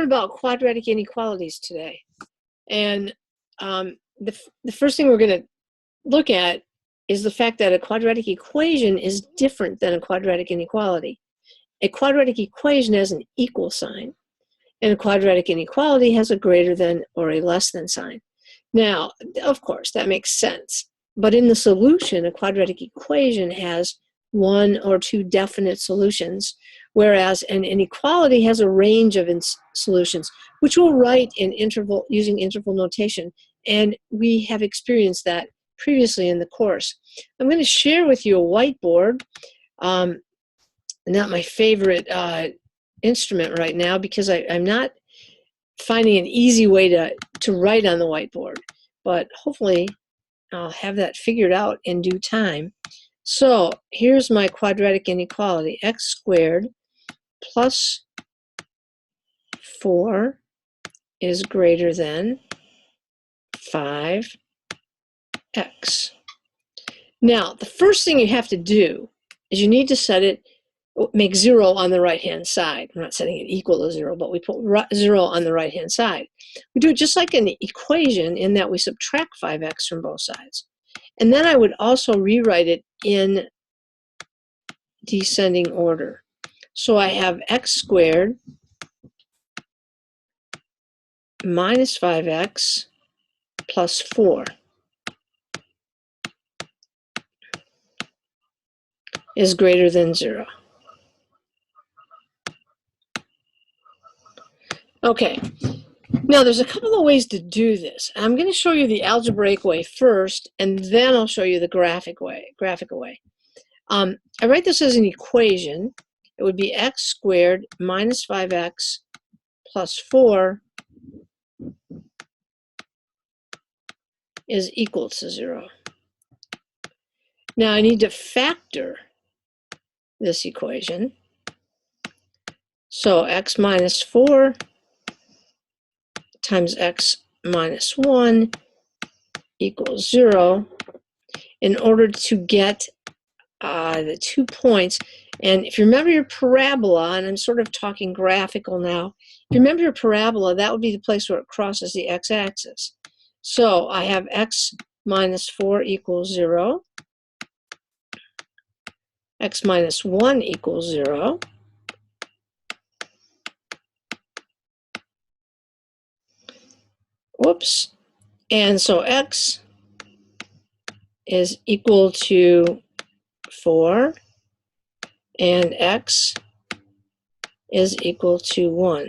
learn about quadratic inequalities today. And the first thing we're going to look at is the fact that a quadratic equation is different than a quadratic inequality. A quadratic equation has an equal sign, and a quadratic inequality has a greater than or a less than sign. Now, of course, that makes sense. But in the solution, a quadratic equation has one or two definite solutions, whereas an inequality has a range of solutions, which we'll write in using interval notation. And we have experienced that previously in the course. I'm going to share with you a whiteboard, not my favorite instrument right now, because I'm not finding an easy way to write on the whiteboard, but hopefully I'll have that figured out in due time. So here's my quadratic inequality. X squared plus 4 is greater than 5x. Now, the first thing you have to do is you need to make 0 on the right-hand side. We're not setting it equal to 0, but we put 0 on the right-hand side. We do it just like an equation in that we subtract 5x from both sides. And then I would also rewrite it in descending order. So I have x squared minus 5x plus 4 is greater than 0. Okay, now there's a couple of ways to do this. I'm going to show you the algebraic way first, and then I'll show you the graphical way. I write this as an equation. It would be x squared minus 5x plus 4 is equal to 0. Now I need to factor this equation. So x minus 4 times x minus 1 equals 0 in order to get the 2 points. And if you remember your parabola, and I'm sort of talking graphical now, if you remember your parabola, that would be the place where it crosses the x-axis. So I have x minus 4 equals 0, x minus 1 equals 0, whoops, and so x is equal to 4, and x is equal to 1.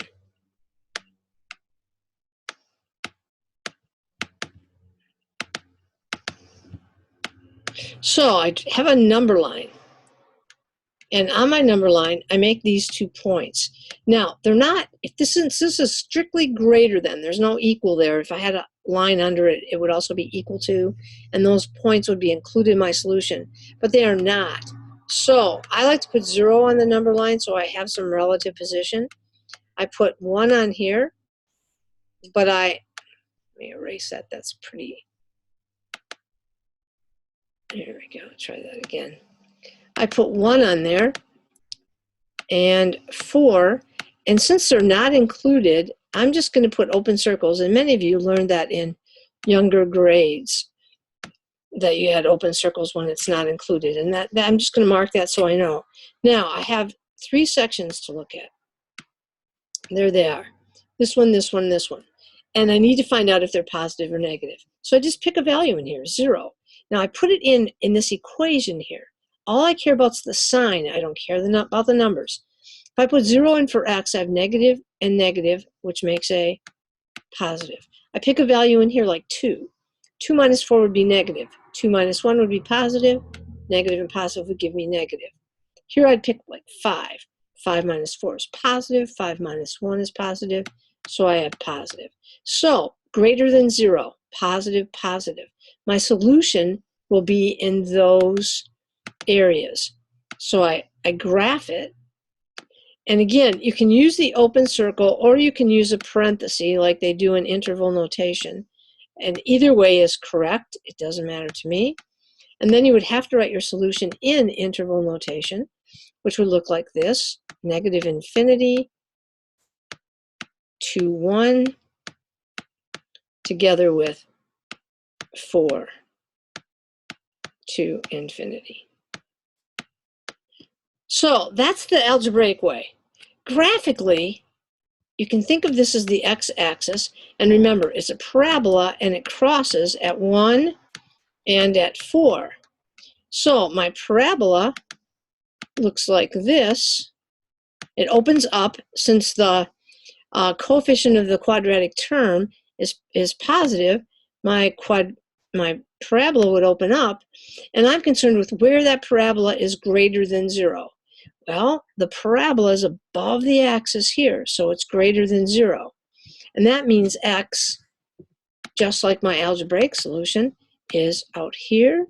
So I have a number line, and on my number line I make these 2 points. Now they're not, since this is strictly greater than, there's no equal there. If I had a line under it, it would also be equal to, and those points would be included in my solution, but they are not. So I like to put 0 on the number line so I have some relative position. I put 1 on here, but let me erase that. That's pretty. There we go. Try that again. I put 1 on there and 4, and since they're not included, I'm just going to put open circles, and many of you learned that in younger grades, that you had open circles when it's not included, and that I'm just going to mark that so I know. Now I have 3 sections to look at. There they are. This one, this one, this one. And I need to find out if they're positive or negative. So I just pick a value in here, 0. Now I put it in this equation here. All I care about is the sign. I don't care about the numbers. If I put 0 in for x, I have negative and negative, which makes a positive. I pick a value in here like 2. 2 minus 4 would be negative. 2 minus 1 would be positive. Negative and positive would give me negative. Here I'd pick like 5. 5 minus 4 is positive. 5 minus 1 is positive. So I have positive. So greater than 0, positive, positive. My solution will be in those areas. So I graph it. And again, you can use the open circle or you can use a parenthesis like they do in interval notation. And either way is correct. It doesn't matter to me. And then you would have to write your solution in interval notation, which would look like this: negative infinity to 1 together with 4 to infinity. So that's the algebraic way. Graphically, you can think of this as the x-axis, and remember, it's a parabola and it crosses at 1 and at 4. So my parabola looks like this. It opens up, since the coefficient of the quadratic term is positive, my parabola would open up, and I'm concerned with where that parabola is greater than 0. Well, the parabola is above the axis here, so it's greater than 0. And that means x, just like my algebraic solution, is out here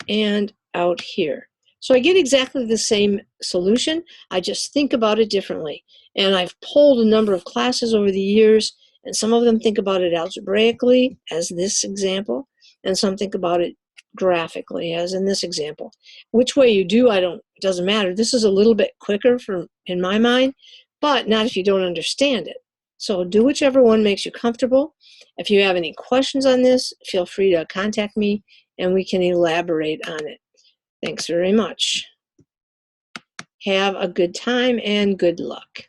and out here. So I get exactly the same solution, I just think about it differently. And I've polled a number of classes over the years, and some of them think about it algebraically, as this example, and some think about it graphically, as in this example. Which way you do, it doesn't matter. This is a little bit quicker in my mind, but not if you don't understand it. So do whichever one makes you comfortable. If you have any questions on this, feel free to contact me and we can elaborate on it. Thanks very much. Have a good time and good luck.